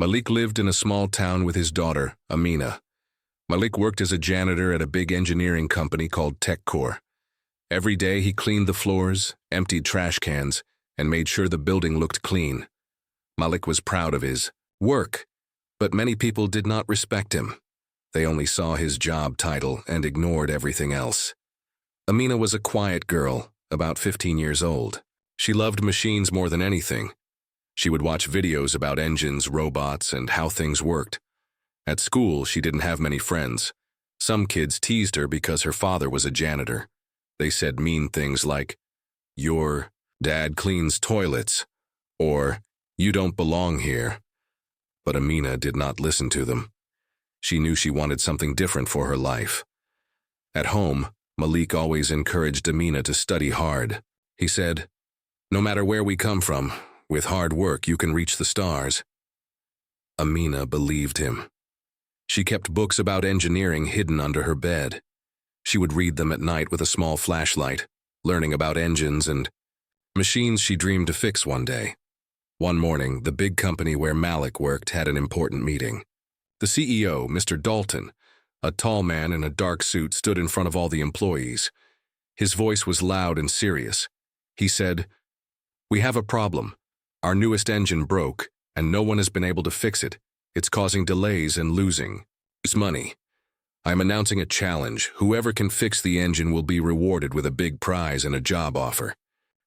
Malik lived in a small town with his daughter, Amina. Malik worked as a janitor at a big engineering company called TechCore. Every day he cleaned the floors, emptied trash cans, and made sure the building looked clean. Malik was proud of his work, but many people did not respect him. They only saw his job title and ignored everything else. Amina was a quiet girl, about 15 years old. She loved machines more than anything. She would watch videos about engines, robots, and how things worked. At school, she didn't have many friends. Some kids teased her because her father was a janitor. They said mean things like, "Your dad cleans toilets," or "You don't belong here." But Amina did not listen to them. She knew she wanted something different for her life. At home, Malik always encouraged Amina to study hard. He said, "No matter where we come from, with hard work you can reach the stars." Amina believed him. She kept books about engineering hidden under her bed. She would read them at night with a small flashlight, learning about engines and machines she dreamed to fix one day. One morning, the big company where Malik worked had an important meeting. The CEO, Mr. Dalton, a tall man in a dark suit, stood in front of all the employees. His voice was loud and serious. He said, "We have a problem. Our newest engine broke, and no one has been able to fix it. It's causing delays and losing money. I'm announcing a challenge. Whoever can fix the engine will be rewarded with a big prize and a job offer."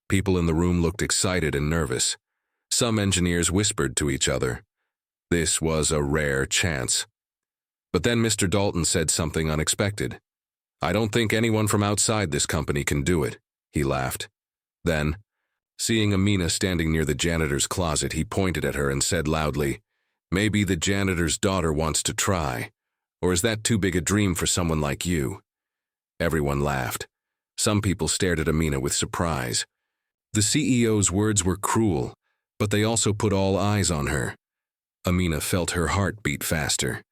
People in the room looked excited and nervous. Some engineers whispered to each other. This was a rare chance. But then Mr. Dalton said something unexpected. "I don't think anyone from outside this company can do it," he laughed. Then, seeing Amina standing near the janitor's closet, he pointed at her and said loudly, "Maybe the janitor's daughter wants to try. Or is that too big a dream for someone like you?" Everyone laughed. Some people stared at Amina with surprise. The CEO's words were cruel, but they also put all eyes on her. Amina felt her heart beat faster.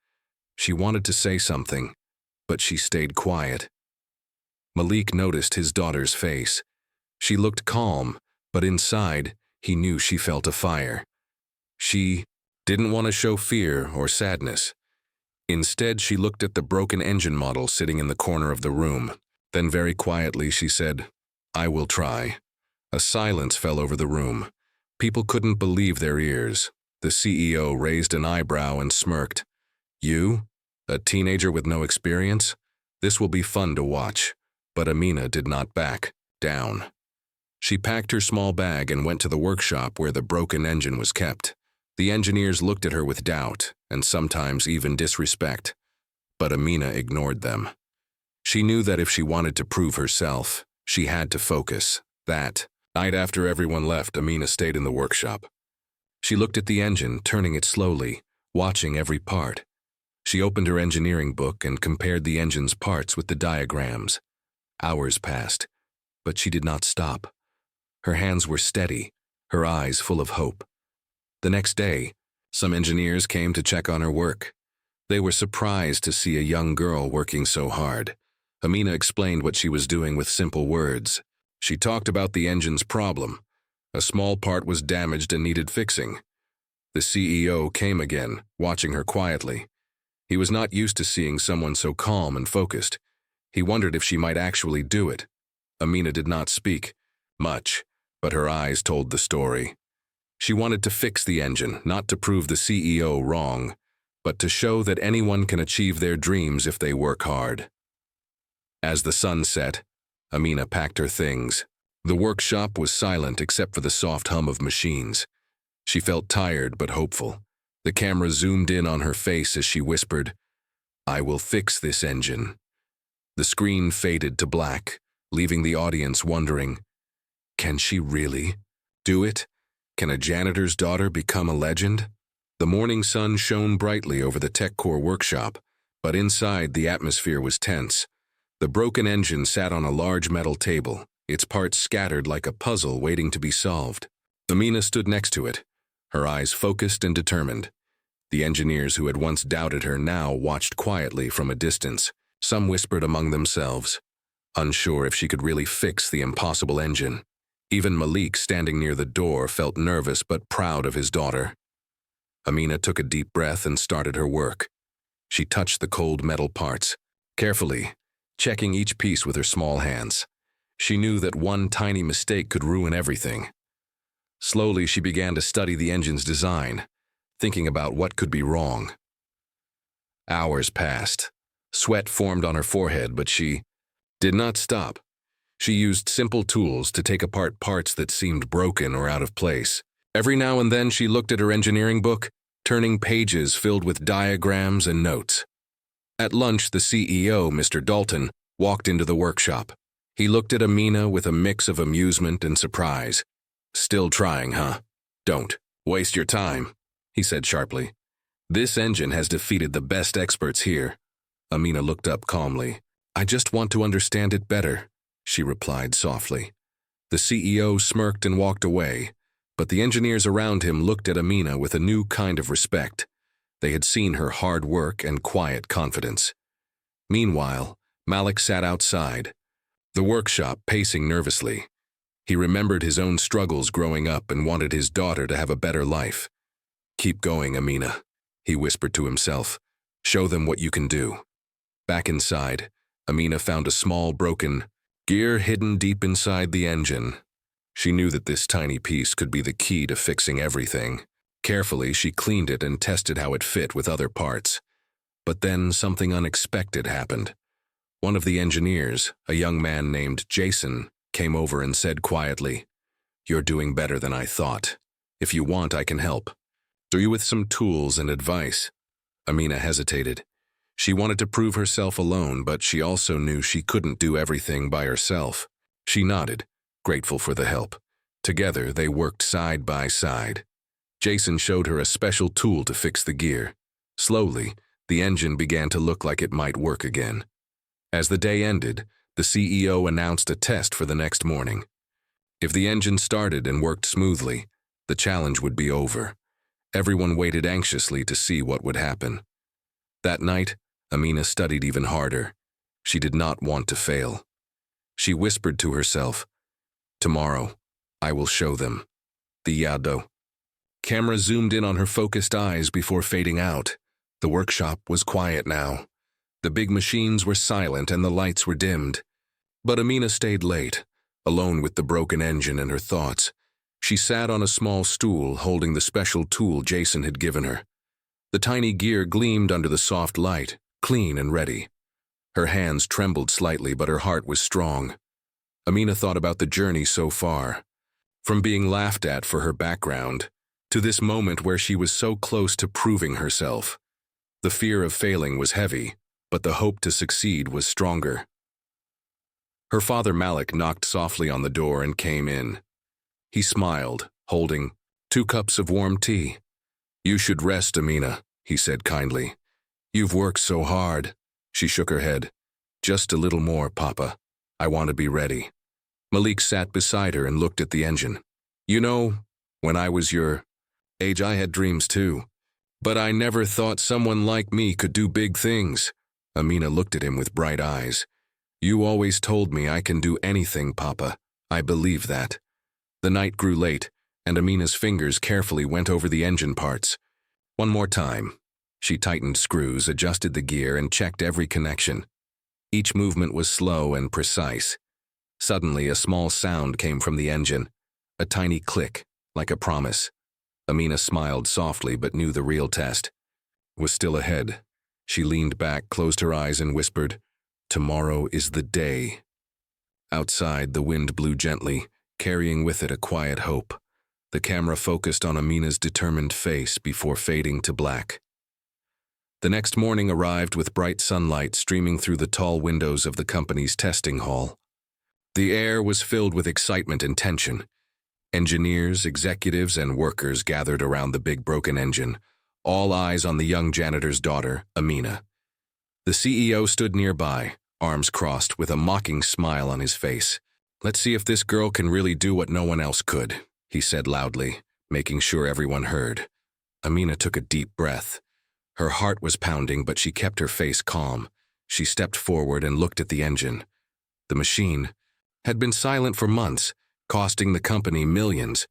She wanted to say something, but she stayed quiet. Malik noticed his daughter's face. She looked calm, but inside, he knew she felt a fire. She didn't want to show fear or sadness. Instead, she looked at the broken engine model sitting in the corner of the room. Then very quietly she said, "I will try." A silence fell over the room. People couldn't believe their ears. The CEO raised an eyebrow and smirked. "You? A teenager with no experience? This will be fun to watch." But Amina did not back down. She packed her small bag and went to the workshop where the broken engine was kept. The engineers looked at her with doubt, and sometimes even disrespect. But Amina ignored them. She knew that if she wanted to prove herself, she had to focus. That night after everyone left, Amina stayed in the workshop. She looked at the engine, turning it slowly, watching every part. She opened her engineering book and compared the engine's parts with the diagrams. Hours passed, but she did not stop. Her hands were steady, her eyes full of hope. The next day, some engineers came to check on her work. They were surprised to see a young girl working so hard. Amina explained what she was doing with simple words. She talked about the engine's problem. A small part was damaged and needed fixing. The CEO came again, watching her quietly. He was not used to seeing someone so calm and focused. He wondered if she might actually do it. Amina did not speak much, but her eyes told the story. She wanted to fix the engine, not to prove the CEO wrong, but to show that anyone can achieve their dreams if they work hard. As the sun set, Amina packed her things. The workshop was silent except for the soft hum of machines. She felt tired but hopeful. The camera zoomed in on her face as she whispered, "I will fix this engine." The screen faded to black, leaving the audience wondering, can she really do it? Can a janitor's daughter become a legend? The morning sun shone brightly over the TechCore workshop, but inside the atmosphere was tense. The broken engine sat on a large metal table, its parts scattered like a puzzle waiting to be solved. Amina stood next to it, her eyes focused and determined. The engineers who had once doubted her now watched quietly from a distance. Some whispered among themselves, unsure if she could really fix the impossible engine. Even Malik, standing near the door, felt nervous but proud of his daughter. Amina took a deep breath and started her work. She touched the cold metal parts, carefully, checking each piece with her small hands. She knew that one tiny mistake could ruin everything. Slowly, she began to study the engine's design, thinking about what could be wrong. Hours passed. Sweat formed on her forehead, but she did not stop. She used simple tools to take apart parts that seemed broken or out of place. Every now and then, she looked at her engineering book, turning pages filled with diagrams and notes. At lunch, the CEO, Mr. Dalton, walked into the workshop. He looked at Amina with a mix of amusement and surprise. "Still trying, huh? Don't waste your time," he said sharply. "This engine has defeated the best experts here." Amina looked up calmly. "I just want to understand it better," she replied softly. The CEO smirked and walked away, but the engineers around him looked at Amina with a new kind of respect. They had seen her hard work and quiet confidence. Meanwhile, Malik sat outside the workshop, pacing nervously. He remembered his own struggles growing up and wanted his daughter to have a better life. "Keep going, Amina," he whispered to himself. "Show them what you can do." Back inside, Amina found a small broken gear hidden deep inside the engine. She knew that this tiny piece could be the key to fixing everything. Carefully, she cleaned it and tested how it fit with other parts. But then something unexpected happened. One of the engineers, a young man named Jason, came over and said quietly, "You're doing better than I thought. If you want, I can help. Do you with some tools and advice?" Amina hesitated. She wanted to prove herself alone, but she also knew she couldn't do everything by herself. She nodded, grateful for the help. Together, they worked side by side. Jason showed her a special tool to fix the gear. Slowly, the engine began to look like it might work again. As the day ended, the CEO announced a test for the next morning. If the engine started and worked smoothly, the challenge would be over. Everyone waited anxiously to see what would happen. That night, Amina studied even harder. She did not want to fail. She whispered to herself, "Tomorrow, I will show them." The Yado. Camera zoomed in on her focused eyes before fading out. The workshop was quiet now. The big machines were silent and the lights were dimmed. But Amina stayed late, alone with the broken engine and her thoughts. She sat on a small stool holding the special tool Jason had given her. The tiny gear gleamed under the soft light, clean and ready. Her hands trembled slightly, but her heart was strong. Amina thought about the journey so far, from being laughed at for her background, to this moment where she was so close to proving herself. The fear of failing was heavy, but the hope to succeed was stronger. Her father Malik knocked softly on the door and came in. He smiled, holding 2 cups of warm tea. "You should rest, Amina," he said kindly. "You've worked so hard." She shook her head. "Just a little more, Papa. I want to be ready." Malik sat beside her and looked at the engine. "You know, when I was your age, I had dreams too. But I never thought someone like me could do big things." Amina looked at him with bright eyes. "You always told me I can do anything, Papa. I believe that." The night grew late, and Amina's fingers carefully went over the engine parts. One more time. She tightened screws, adjusted the gear, and checked every connection. Each movement was slow and precise. Suddenly, a small sound came from the engine, a tiny click, like a promise. Amina smiled softly but knew the real test was still ahead. She leaned back, closed her eyes, and whispered, "Tomorrow is the day." Outside, the wind blew gently, carrying with it a quiet hope. The camera focused on Amina's determined face before fading to black. The next morning arrived with bright sunlight streaming through the tall windows of the company's testing hall. The air was filled with excitement and tension. Engineers, executives, and workers gathered around the big broken engine, all eyes on the young janitor's daughter, Amina. The CEO stood nearby, arms crossed, with a mocking smile on his face. "Let's see if this girl can really do what no one else could," he said loudly, making sure everyone heard. Amina took a deep breath. Her heart was pounding, but she kept her face calm. She stepped forward and looked at the engine. The machine had been silent for months, costing the company millions.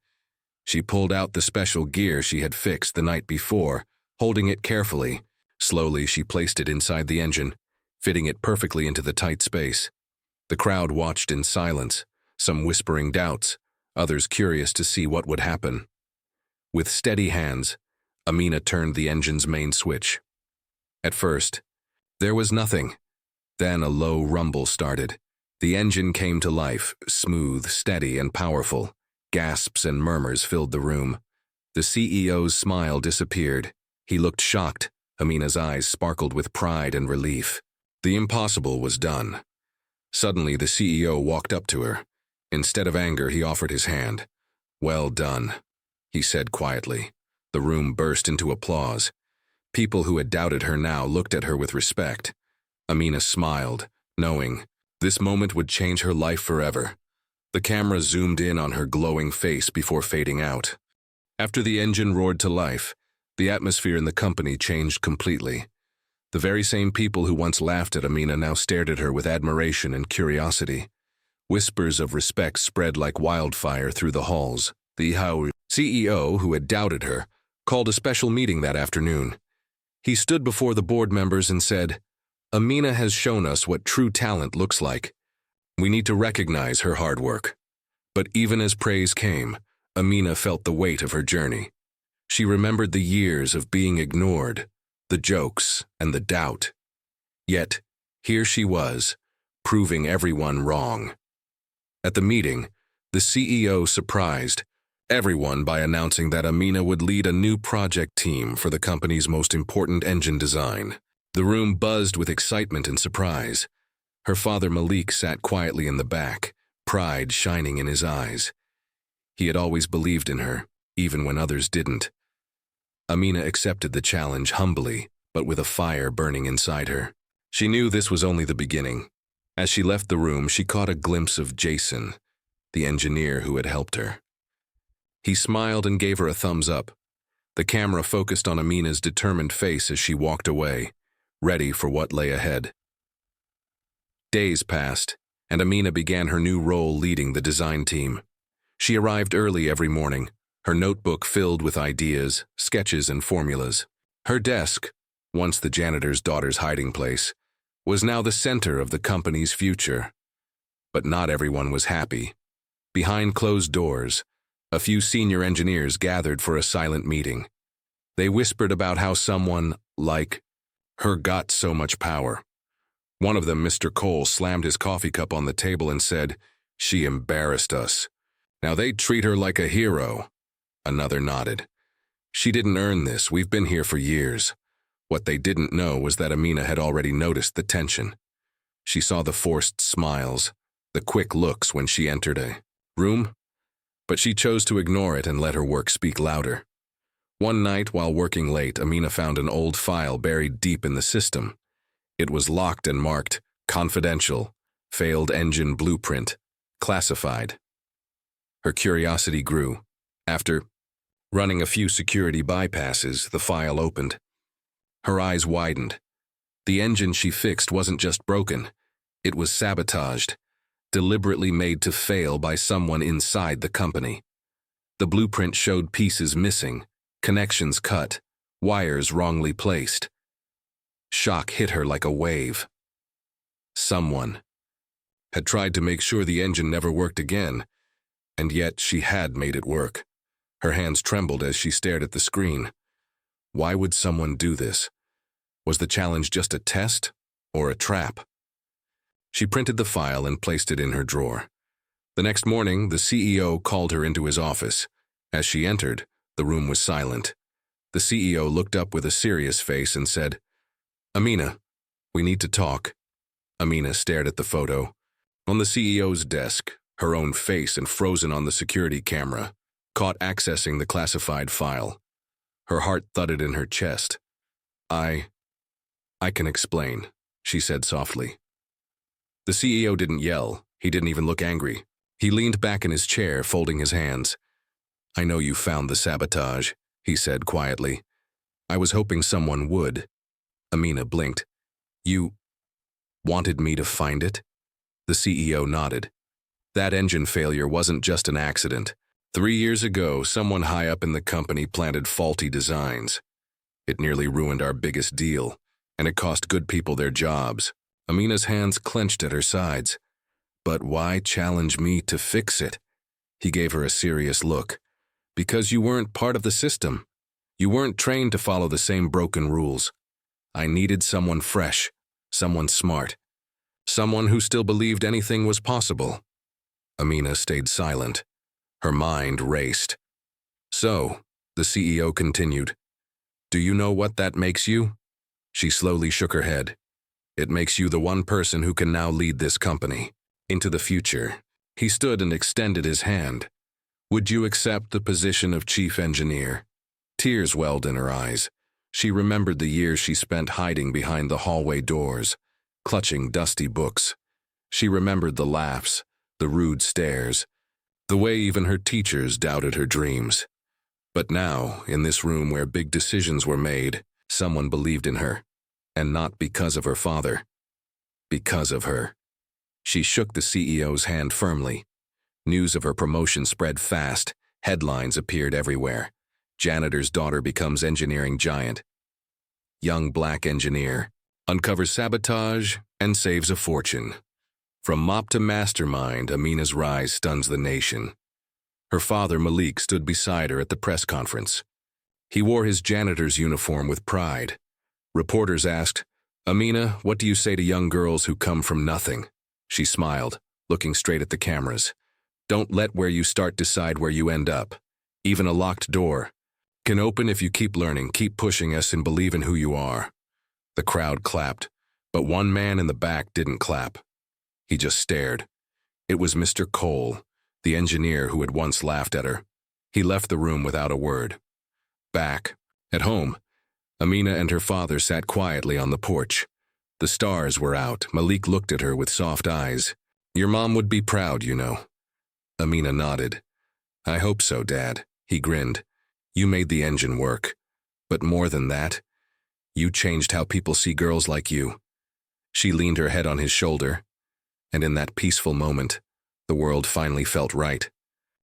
She pulled out the special gear she had fixed the night before, holding it carefully. Slowly, she placed it inside the engine, fitting it perfectly into the tight space. The crowd watched in silence, some whispering doubts, others curious to see what would happen. With steady hands, Amina turned the engine's main switch. At first, there was nothing. Then a low rumble started. The engine came to life, smooth, steady, and powerful. Gasps and murmurs filled the room. The CEO's smile disappeared. He looked shocked. Amina's eyes sparkled with pride and relief. The impossible was done. Suddenly, the CEO walked up to her. Instead of anger, he offered his hand. "Well done," he said quietly. The room burst into applause. People who had doubted her now looked at her with respect. Amina smiled, knowing this moment would change her life forever. The camera zoomed in on her glowing face before fading out. After the engine roared to life, the atmosphere in the company changed completely. The very same people who once laughed at Amina now stared at her with admiration and curiosity. Whispers of respect spread like wildfire through the halls. The CEO, who had doubted her, called a special meeting that afternoon. He stood before the board members and said, "Amina has shown us what true talent looks like. We need to recognize her hard work." But even as praise came, Amina felt the weight of her journey. She remembered the years of being ignored, the jokes, and the doubt. Yet, here she was, proving everyone wrong. At the meeting, the CEO surprised everyone by announcing that Amina would lead a new project team for the company's most important engine design. The room buzzed with excitement and surprise. Her father Malik sat quietly in the back, pride shining in his eyes. He had always believed in her, even when others didn't. Amina accepted the challenge humbly, but with a fire burning inside her. She knew this was only the beginning. As she left the room, she caught a glimpse of Jason, the engineer who had helped her. He smiled and gave her a thumbs up. The camera focused on Amina's determined face as she walked away, ready for what lay ahead. Days passed, and Amina began her new role leading the design team. She arrived early every morning, her notebook filled with ideas, sketches, and formulas. Her desk, once the janitor's daughter's hiding place, was now the center of the company's future. But not everyone was happy. Behind closed doors, a few senior engineers gathered for a silent meeting. They whispered about how someone, like her, got so much power. One of them, Mr. Cole, slammed his coffee cup on the table and said, "She embarrassed us. Now they'd treat her like a hero." Another nodded. "She didn't earn this. We've been here for years." What they didn't know was that Amina had already noticed the tension. She saw the forced smiles, the quick looks when she entered a room, but she chose to ignore it and let her work speak louder. One night, while working late, Amina found an old file buried deep in the system. It was locked and marked, "Confidential, Failed Engine Blueprint, Classified." Her curiosity grew. After running a few security bypasses, the file opened. Her eyes widened. The engine she fixed wasn't just broken. It was sabotaged, deliberately made to fail by someone inside the company. The blueprint showed pieces missing, connections cut, wires wrongly placed. Shock hit her like a wave. Someone had tried to make sure the engine never worked again, and yet she had made it work. Her hands trembled as she stared at the screen. Why would someone do this? Was the challenge just a test or a trap? She printed the file and placed it in her drawer. The next morning, the CEO called her into his office. As she entered, the room was silent. The CEO looked up with a serious face and said, "Amina, we need to talk." Amina stared at the photo. On the CEO's desk, her own face and frozen on the security camera, caught accessing the classified file. Her heart thudded in her chest. I can explain," she said softly. The CEO didn't yell. He didn't even look angry. He leaned back in his chair, folding his hands. "I know you found the sabotage," he said quietly. "I was hoping someone would." Amina blinked. "You wanted me to find it?" The CEO nodded. "That engine failure wasn't just an accident. 3 years ago, someone high up in the company planted faulty designs. It nearly ruined our biggest deal, and it cost good people their jobs. Amina's hands clenched at her sides. But why challenge me to fix it? He gave her a serious look. Because you weren't part of the system. You weren't trained to follow the same broken rules. I needed someone fresh, someone smart, someone who still believed anything was possible. Amina stayed silent. Her mind raced. So, the CEO continued, do you know what that makes you? She slowly shook her head. It makes you the one person who can now lead this company into the future. He stood and extended his hand. Would you accept the position of chief engineer? Tears welled in her eyes. She remembered the years she spent hiding behind the hallway doors, clutching dusty books. She remembered the laughs, the rude stares, the way even her teachers doubted her dreams. But now, in this room where big decisions were made, someone believed in her. And not because of her father. Because of her. She shook the CEO's hand firmly. News of her promotion spread fast. Headlines appeared everywhere. Janitor's daughter becomes engineering giant. Young black engineer uncovers sabotage and saves a fortune. From mop to mastermind, Amina's rise stuns the nation. Her father, Malik, stood beside her at the press conference. He wore his janitor's uniform with pride. Reporters asked, Amina, what do you say to young girls who come from nothing? She smiled, looking straight at the cameras. Don't let where you start decide where you end up. Even a locked door can open if you keep learning, keep pushing us, and believe in who you are. The crowd clapped, but one man in the back didn't clap. He just stared. It was Mr. Cole, the engineer who had once laughed at her. He left the room without a word. Back, at home, Amina and her father sat quietly on the porch. The stars were out. Malik looked at her with soft eyes. Your mom would be proud, you know. Amina nodded. I hope so, Dad. He grinned. You made the engine work. But more than that, you changed how people see girls like you. She leaned her head on his shoulder, and in that peaceful moment, the world finally felt right.